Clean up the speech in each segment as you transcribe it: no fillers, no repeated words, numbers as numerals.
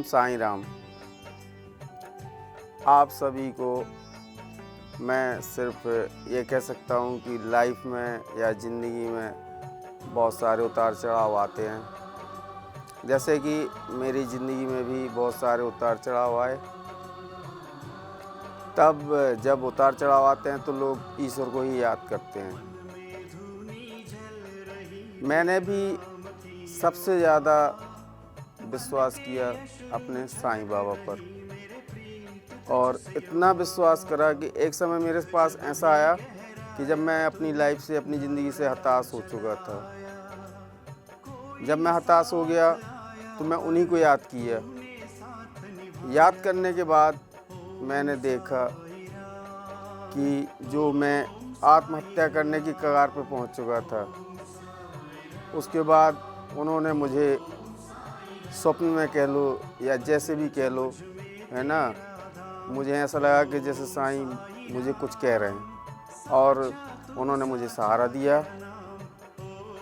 साईं राम। आप सभी को मैं सिर्फ ये कह सकता हूँ कि लाइफ में या ज़िंदगी में बहुत सारे उतार चढ़ाव आते हैं। जैसे कि मेरी ज़िंदगी में भी बहुत सारे उतार चढ़ाव आए। तब जब उतार चढ़ाव आते हैं तो लोग ईश्वर को ही याद करते हैं। मैंने भी सबसे ज़्यादा विश्वास किया अपने साईं बाबा पर, और इतना विश्वास करा कि एक समय मेरे पास ऐसा आया कि जब मैं अपनी लाइफ से, अपनी ज़िंदगी से हताश हो चुका था। जब मैं हताश हो गया तो मैं उन्हीं को याद किया। याद करने के बाद मैंने देखा कि जो मैं आत्महत्या करने की कगार पर पहुंच चुका था, उसके बाद उन्होंने मुझे स्वप्न में कह लो या जैसे भी कह लो, है ना, मुझे ऐसा लगा कि जैसे साईं मुझे कुछ कह रहे हैं, और उन्होंने मुझे सहारा दिया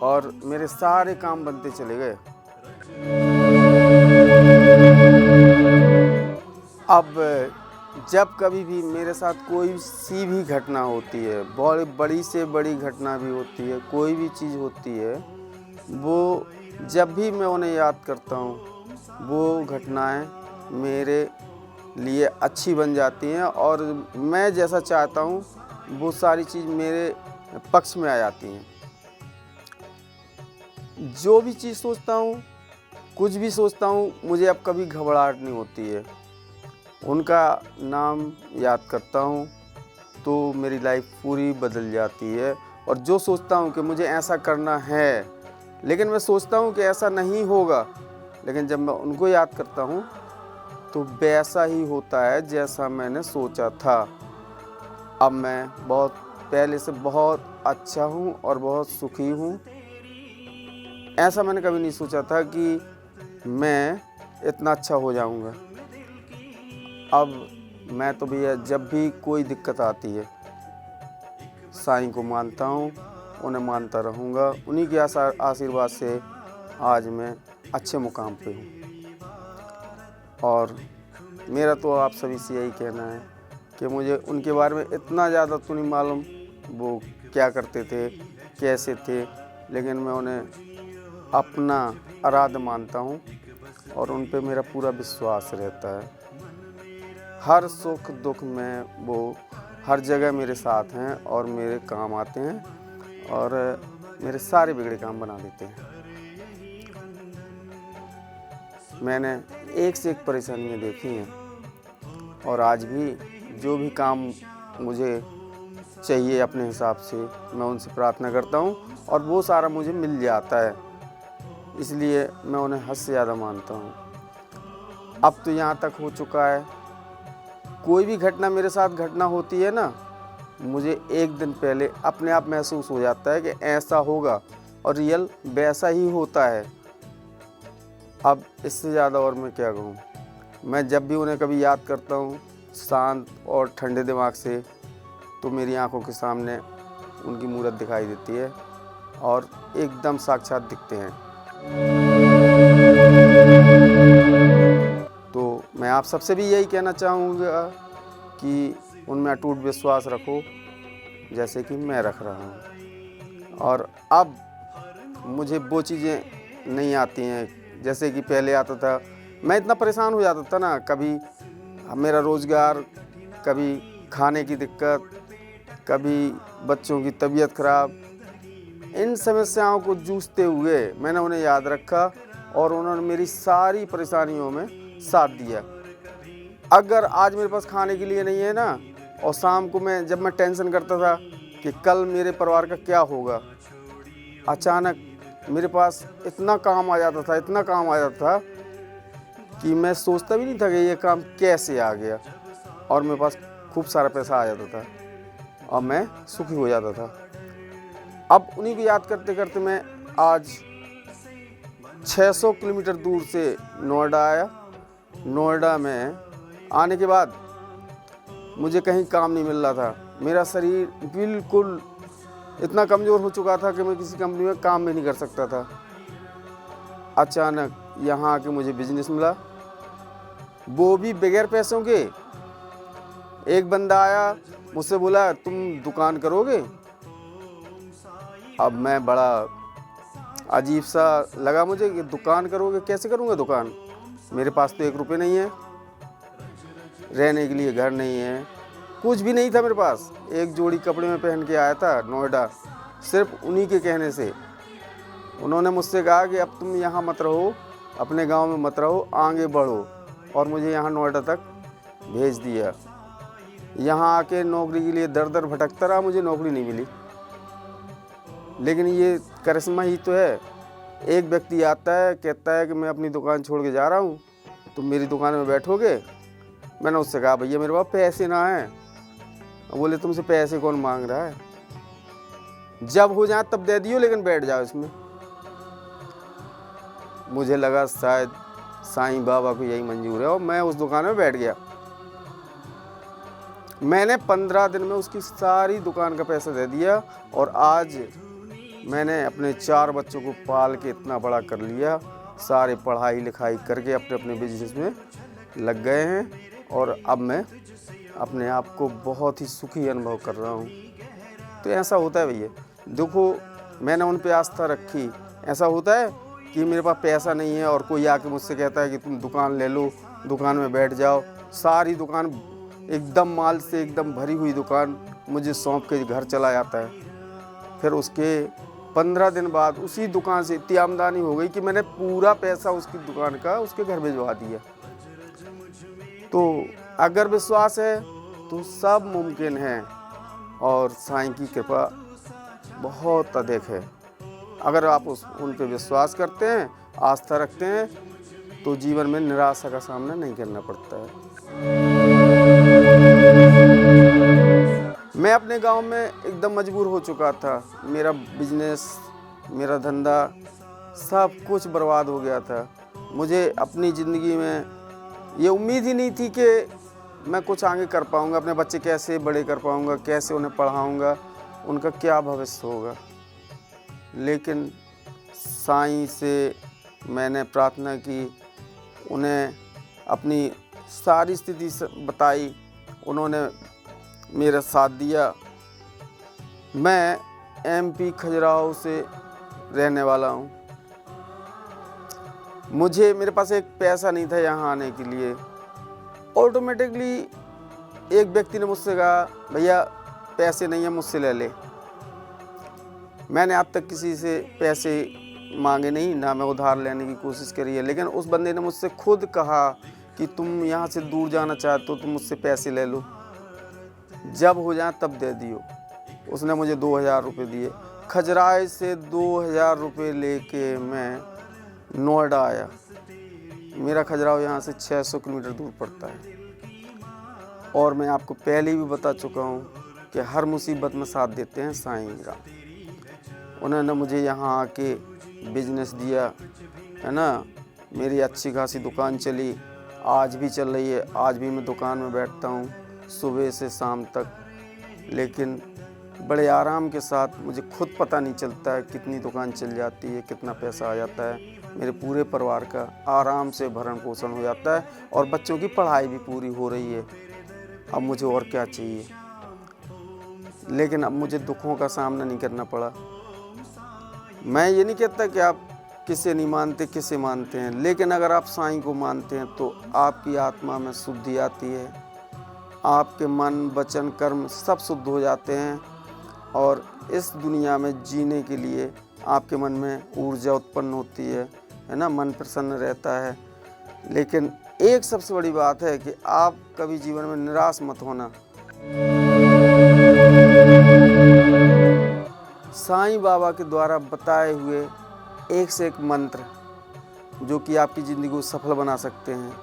और मेरे सारे काम बनते चले गए। अब जब कभी भी मेरे साथ कोई सी भी घटना होती है, बहुत बड़ी से बड़ी घटना भी होती है, कोई भी चीज़ होती है, वो जब भी मैं उन्हें याद करता हूँ वो घटनाएं मेरे लिए अच्छी बन जाती हैं, और मैं जैसा चाहता हूँ वो सारी चीज़ मेरे पक्ष में आ जाती हैं। जो भी चीज़ सोचता हूँ, कुछ भी सोचता हूँ, मुझे अब कभी घबराहट नहीं होती है। उनका नाम याद करता हूँ तो मेरी लाइफ पूरी बदल जाती है। और जो सोचता हूँ कि मुझे ऐसा करना है, लेकिन मैं सोचता हूँ कि ऐसा नहीं होगा, लेकिन जब मैं उनको याद करता हूँ तो वैसा ही होता है जैसा मैंने सोचा था। अब मैं बहुत पहले से बहुत अच्छा हूँ और बहुत सुखी हूँ। ऐसा मैंने कभी नहीं सोचा था कि मैं इतना अच्छा हो जाऊँगा। अब मैं तो भैया जब भी कोई दिक्कत आती है, साईं को मानता हूँ, उन्हें मानता रहूँगा। उन्हीं के आशीर्वाद से आज मैं अच्छे मुकाम पे हूँ। और मेरा तो आप सभी से यही कहना है कि मुझे उनके बारे में इतना ज़्यादा तो नहीं मालूम वो क्या करते थे, कैसे थे, लेकिन मैं उन्हें अपना आराध्य मानता हूँ और उन पे मेरा पूरा विश्वास रहता है। हर सुख दुख में वो हर जगह मेरे साथ हैं और मेरे काम आते हैं और मेरे सारे बिगड़े काम बना देते हैं। मैंने एक से एक परेशानियां देखी हैं, और आज भी जो भी काम मुझे चाहिए अपने हिसाब से मैं उनसे प्रार्थना करता हूं और वो सारा मुझे मिल जाता है। इसलिए मैं उन्हें हद से ज़्यादा मानता हूं। अब तो यहाँ तक हो चुका है, कोई भी घटना मेरे साथ घटना होती है ना, मुझे एक दिन पहले अपने आप महसूस हो जाता है कि ऐसा होगा, और रियल वैसा ही होता है। अब इससे ज़्यादा और मैं क्या कहूँ। मैं जब भी उन्हें कभी याद करता हूँ शांत और ठंडे दिमाग से, तो मेरी आंखों के सामने उनकी मूरत दिखाई देती है और एकदम साक्षात दिखते हैं। तो मैं आप सबसे भी यही कहना चाहूँगा कि उनमें अटूट विश्वास रखो जैसे कि मैं रख रहा हूँ। और अब मुझे वो चीज़ें नहीं आती हैं जैसे कि पहले आता था। मैं इतना परेशान हो जाता था ना, कभी मेरा रोज़गार, कभी खाने की दिक्कत, कभी बच्चों की तबीयत ख़राब। इन समस्याओं को जूझते हुए मैंने उन्हें याद रखा और उन्होंने मेरी सारी परेशानियों में साथ दिया। अगर आज मेरे पास खाने के लिए नहीं है ना, और शाम को जब मैं टेंशन करता था कि कल मेरे परिवार का क्या होगा, अचानक मेरे पास इतना काम आ जाता था, इतना काम आ जाता था कि मैं सोचता भी नहीं था कि ये काम कैसे आ गया, और मेरे पास खूब सारा पैसा आ जाता था और मैं सुखी हो जाता था। अब उन्हीं को याद करते करते मैं आज 600 किलोमीटर दूर से नोएडा आया। नोएडा में आने के बाद मुझे कहीं काम नहीं मिल रहा था। मेरा शरीर बिल्कुल इतना कमज़ोर हो चुका था कि मैं किसी कंपनी में काम भी नहीं कर सकता था। अचानक यहाँ आके मुझे बिजनेस मिला वो भी बगैर पैसों के। एक बंदा आया मुझसे बोला तुम दुकान करोगे। अब मैं बड़ा अजीब सा लगा मुझे कि दुकान करोगे, कैसे करूँगा दुकान, मेरे पास तो 1 रुपये नहीं है, रहने के लिए घर नहीं है, कुछ भी नहीं था मेरे पास। एक जोड़ी कपड़े में पहन के आया था नोएडा, सिर्फ उन्हीं के कहने से। उन्होंने मुझसे कहा कि अब तुम यहाँ मत रहो, अपने गांव में मत रहो, आगे बढ़ो, और मुझे यहाँ नोएडा तक भेज दिया। यहाँ आके नौकरी के लिए दर दर भटकता रहा, मुझे नौकरी नहीं मिली। लेकिन ये करिश्मा ही तो है। एक व्यक्ति आता है, कहता है कि मैं अपनी दुकान छोड़ के जा रहा हूँ, तुम मेरी दुकान में बैठोगे। मैंने उससे कहा भैया मेरे पास पैसे ना हैं। बोले तुमसे पैसे कौन मांग रहा है, जब हो जाए तब दे दियो, लेकिन बैठ जाओ इसमें। मुझे लगा शायद साईं बाबा को यही मंजूर है, और मैं उस दुकान में बैठ गया। मैंने 15 दिन में उसकी सारी दुकान का पैसा दे दिया, और आज मैंने अपने 4 बच्चों को पाल के इतना बड़ा कर लिया। सारे पढ़ाई लिखाई करके अपने अपने बिजनेस में लग गए हैं, और अब मैं अपने आप को बहुत ही सुखी अनुभव कर रहा हूँ। तो ऐसा होता है भैया, देखो मैंने उन पे आस्था रखी। ऐसा होता है कि मेरे पास पैसा नहीं है और कोई आके मुझसे कहता है कि तुम दुकान ले लो, दुकान में बैठ जाओ। सारी दुकान एकदम माल से एकदम भरी हुई दुकान मुझे सौंप के घर चला जाता है। फिर उसके 15 दिन बाद उसी दुकान से इतनी आमदनी हो गई कि मैंने पूरा पैसा उसकी दुकान का उसके घर भिजवा दिया। तो अगर विश्वास है तो सब मुमकिन है, और साईं की कृपा बहुत अधिक है। अगर आप उन पे विश्वास करते हैं, आस्था रखते हैं, तो जीवन में निराशा का सामना नहीं करना पड़ता है। मैं अपने गांव में एकदम मजबूर हो चुका था। मेरा बिजनेस, मेरा धंधा, सब कुछ बर्बाद हो गया था। मुझे अपनी ज़िंदगी में ये उम्मीद ही नहीं थी कि मैं कुछ आगे कर पाऊँगा, अपने बच्चे कैसे बड़े कर पाऊँगा, कैसे उन्हें पढ़ाऊँगा, उनका क्या भविष्य होगा। लेकिन साईं से मैंने प्रार्थना की, उन्हें अपनी सारी स्थिति बताई, उन्होंने मेरा साथ दिया। मैं MP खजुराहो से रहने वाला हूँ। मेरे पास एक पैसा नहीं था यहाँ आने के लिए। ऑटोमेटिकली एक व्यक्ति ने मुझसे कहा भैया पैसे नहीं है, मुझसे ले ले। मैंने अब तक किसी से पैसे मांगे नहीं, ना मैं उधार लेने की कोशिश करी है। लेकिन उस बंदे ने मुझसे खुद कहा कि तुम यहाँ से दूर जाना चाहते हो तो मुझसे पैसे ले लो, जब हो जाए तब दे दियो। उसने मुझे 2000 रुपये दिए। खजुराहो से 2000 रुपये लेके मैं नोएडा आया। मेरा खजुराहो यहाँ से 600 किलोमीटर दूर पड़ता है। और मैं आपको पहले भी बता चुका हूँ कि हर मुसीबत में साथ देते हैं साईं का। उन्होंने मुझे यहाँ आके बिजनेस दिया, है ना। मेरी अच्छी खासी दुकान चली, आज भी चल रही है। आज भी मैं दुकान में बैठता हूँ सुबह से शाम तक, लेकिन बड़े आराम के साथ। मुझे खुद पता नहीं चलता है कितनी दुकान चल जाती है, कितना पैसा आ जाता है। मेरे पूरे परिवार का आराम से भरण पोषण हो जाता है, और बच्चों की पढ़ाई भी पूरी हो रही है। अब मुझे और क्या चाहिए। लेकिन अब मुझे दुखों का सामना नहीं करना पड़ा। मैं ये नहीं कहता कि आप किसे नहीं मानते, किसे मानते हैं, लेकिन अगर आप साईं को मानते हैं तो आपकी आत्मा में शुद्धि आती है, आपके मन, वचन, कर्म सब शुद्ध हो जाते हैं, और इस दुनिया में जीने के लिए आपके मन में ऊर्जा उत्पन्न होती है ना। मन प्रसन्न रहता है। लेकिन एक सबसे बड़ी बात है कि आप कभी जीवन में निराश मत होना। साईं बाबा के द्वारा बताए हुए एक से एक मंत्र जो कि आपकी ज़िंदगी को सफल बना सकते हैं,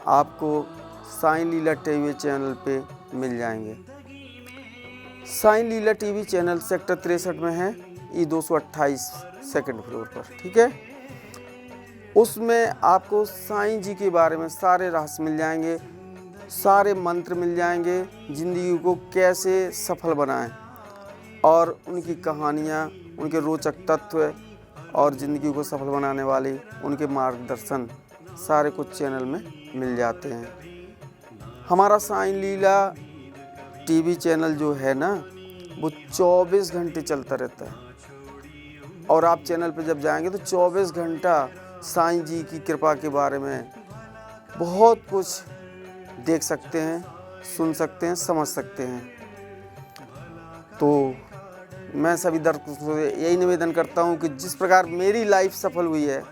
आपको साईं लीला टीवी चैनल पे मिल जाएंगे। साईं लीला टीवी चैनल सेक्टर 63 में है, E228 सेकंड फ्लोर पर, ठीक है। उसमें आपको साईं जी के बारे में सारे रहस्य मिल जाएंगे, सारे मंत्र मिल जाएंगे, ज़िंदगी को कैसे सफल बनाएं, और उनकी कहानियाँ, उनके रोचक तत्व और ज़िंदगी को सफल बनाने वाली उनके मार्गदर्शन सारे कुछ चैनल में मिल जाते हैं। हमारा साईं लीला टीवी चैनल जो है ना, वो 24 घंटे चलता रहता है। और आप चैनल पे जब जाएंगे तो 24 घंटा साईं जी की कृपा के बारे में बहुत कुछ देख सकते हैं, सुन सकते हैं, समझ सकते हैं। तो मैं सभी दर्शकों से यही निवेदन करता हूँ कि जिस प्रकार मेरी लाइफ सफल हुई है,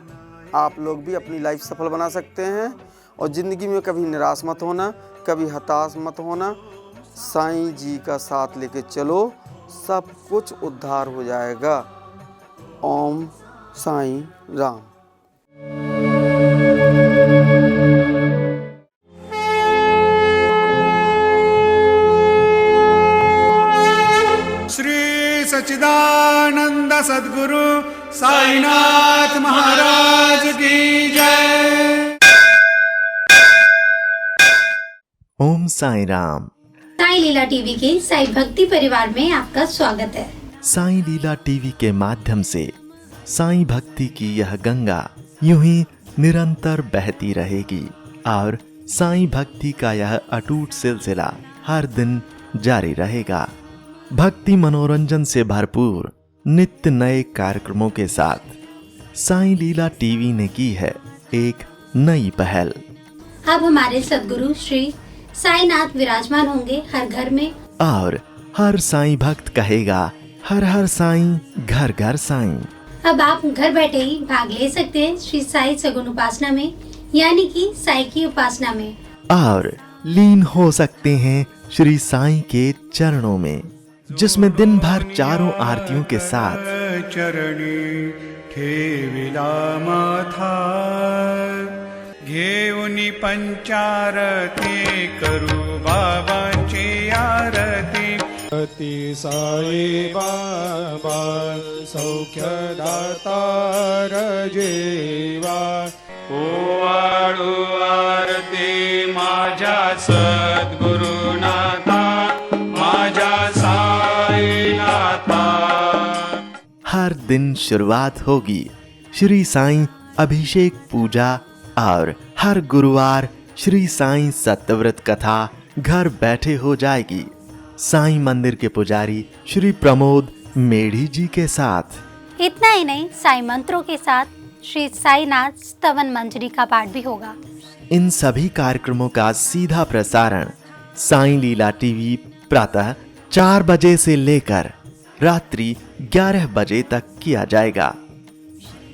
आप लोग भी अपनी लाइफ सफल बना सकते हैं। और ज़िंदगी में कभी निराश मत होना, कभी हताश मत होना। साईं जी का साथ लेके चलो, सब कुछ उद्धार हो जाएगा। ओम साईं राम। श्री सच्चिदानंद सद्गुरु साईनाथ महाराज की जय। ओम साईं राम। साईं लीला टीवी के साईं भक्ति परिवार में आपका स्वागत है। साईं लीला टीवी के माध्यम से साईं भक्ति की यह गंगा यूं ही निरंतर बहती रहेगी और साईं भक्ति का यह अटूट सिलसिला हर दिन जारी रहेगा। भक्ति मनोरंजन से भरपूर नित्य नए कार्यक्रमों के साथ साईं लीला टीवी ने की है एक नई पहल। अब हमारे सद्गुरु श्री साईनाथ विराजमान होंगे हर घर में, और हर साईं भक्त कहेगा हर हर साईं, घर घर साईं। अब आप घर बैठे ही भाग ले सकते हैं श्री साई सगुन उपासना में, यानी कि साई की उपासना में, और लीन हो सकते हैं श्री साईं के चरणों में, जिसमें दिन भर चारों आरतियों के साथ चरणी ठेविला माथा घेऊनी पंचारती करू बाबांची आरती। अति साई बाबा सौख्यदातार जेवा ओवाळू आरती माझ्या सद्गुरुनाथा, माझ्या साईनाथा। हर दिन शुरुआत होगी श्री साईं अभिषेक पूजा और हर गुरुवार श्री साईं सत्यव्रत कथा घर बैठे हो जाएगी साईं मंदिर के पुजारी श्री प्रमोद मेढ़ी जी के साथ। इतना ही नहीं, साई मंत्रों के साथ श्री साईनाथ स्तवन मंजरी का पाठ भी होगा। इन सभी कार्यक्रमों का सीधा प्रसारण साईं लीला टीवी प्रातः 4 बजे से लेकर रात्रि 11 बजे तक किया जाएगा।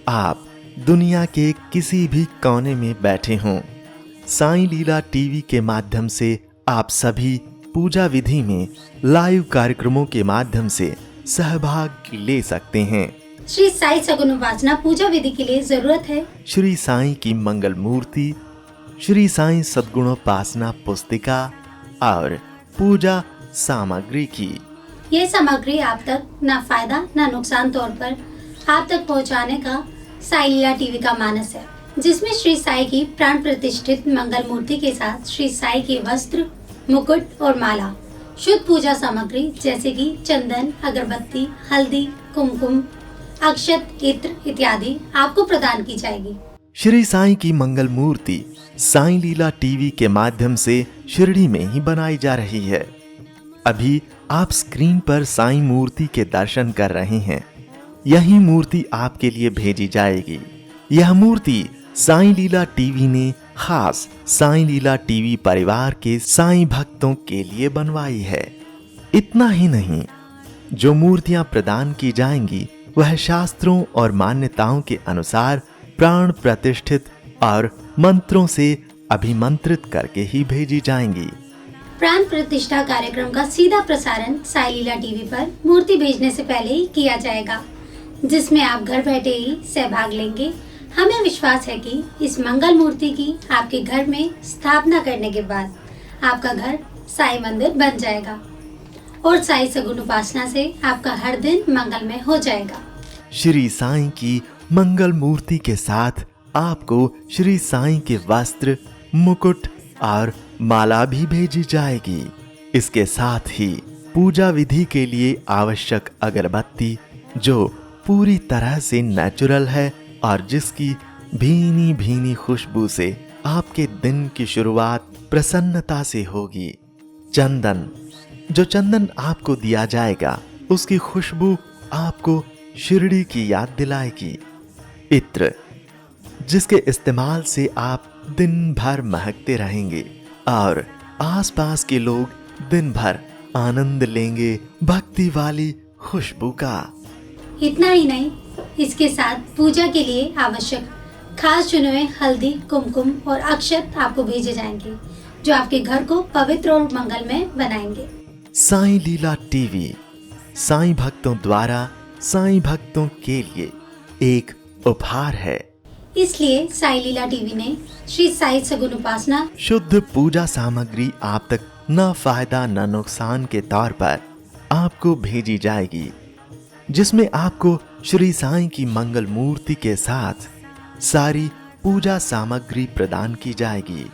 आप दुनिया के किसी भी कोने में बैठे हों, साईं लीला टीवी के माध्यम से आप सभी पूजा विधि में लाइव कार्यक्रमों के माध्यम से सहभाग ले सकते हैं। श्री साई सगुन उपासना पूजा विधि के लिए जरूरत है श्री साईं की मंगल मूर्ति, श्री साईं सद्गुणोपासना पुस्तिका और पूजा सामग्री की। ये सामग्री आप तक न फायदा न नुकसान तौर पर आप तक पहुंचाने का साई लीला टीवी का मानस है, जिसमें श्री साई की प्राण प्रतिष्ठित मंगल मूर्ति के साथ श्री साई के वस्त्र, मुकुट और माला, शुद्ध पूजा सामग्री जैसे कि चंदन, अगरबत्ती, हल्दी, कुमकुम, अक्षत, इत्र इत्यादि आपको प्रदान की जाएगी। श्री साईं की मंगल मूर्ति साईं लीला टीवी के माध्यम से शिरडी में ही बनाई जा रही है। अभी आप स्क्रीन पर साईं मूर्ति के दर्शन कर रहे हैं। यही मूर्ति आपके लिए भेजी जाएगी। यह मूर्ति साईं लीला टीवी ने खास साईं लीला टीवी परिवार के साईं भक्तों के लिए बनवाई है। इतना ही नहीं, जो मूर्तियां प्रदान की जाएंगी वह शास्त्रों और मान्यताओं के अनुसार प्राण प्रतिष्ठित और मंत्रों से अभिमंत्रित करके ही भेजी जाएंगी। प्राण प्रतिष्ठा कार्यक्रम का सीधा प्रसारण साई लीला टीवी पर मूर्ति भेजने से पहले ही किया जाएगा, जिसमें आप घर बैठे ही सहभाग लेंगे। हमें विश्वास है कि इस मंगल मूर्ति की आपके घर में स्थापना करने के बाद आपका घर साई मंदिर बन जाएगा और साई सगुन उपासना से आपका हर दिन मंगलमय हो जाएगा। श्री साईं की मंगल मूर्ति के साथ आपको श्री साईं के वस्त्र, मुकुट और माला भी भेजी जाएगी। इसके साथ ही पूजा विधि के लिए आवश्यक अगरबत्ती, जो पूरी तरह से नेचुरल है और जिसकी भीनी भीनी खुशबू से आपके दिन की शुरुआत प्रसन्नता से होगी। चंदन, जो चंदन आपको दिया जाएगा उसकी खुशबू आपको शिरडी की याद दिलाएगी। इत्र, जिसके इस्तेमाल से आप दिन भर महकते रहेंगे और आसपास के लोग दिन भर आनंद लेंगे भक्ति वाली खुशबू का। इतना ही नहीं, इसके साथ पूजा के लिए आवश्यक खास चुने हुए हल्दी, कुमकुम और अक्षत आपको भेजे जाएंगे, जो आपके घर को पवित्र और मंगलमय बनाएंगे। साईं लीला टीवी साईं भक्तों द्वारा साईं भक्तों के लिए एक उपहार है। इसलिए साईं लीला टीवी ने श्री साई सगुन उपासना शुद्ध पूजा सामग्री आप तक न फायदा न नुकसान के तौर पर आपको भेजी जाएगी, जिसमें आपको श्री साईं की मंगल मूर्ति के साथ सारी पूजा सामग्री प्रदान की जाएगी।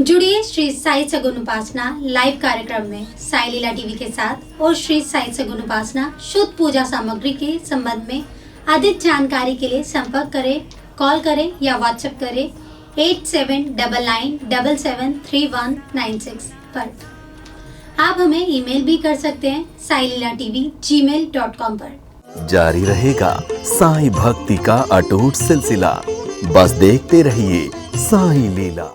जुड़िए श्री साई सगुन उपासना लाइव कार्यक्रम में साई लीला टीवी के साथ और श्री साई सगुन उपासना शुद्ध पूजा सामग्री के संबंध में अधिक जानकारी के लिए संपर्क करें, कॉल करें या व्हाट्सएप करें 8799773196 पर। आप हमें ईमेल भी कर सकते हैं sailila.tv@gmail.com पर। जारी रहेगा साईं भक्ति का अटूट सिलसिला। बस देखते रहिए साईं लीला।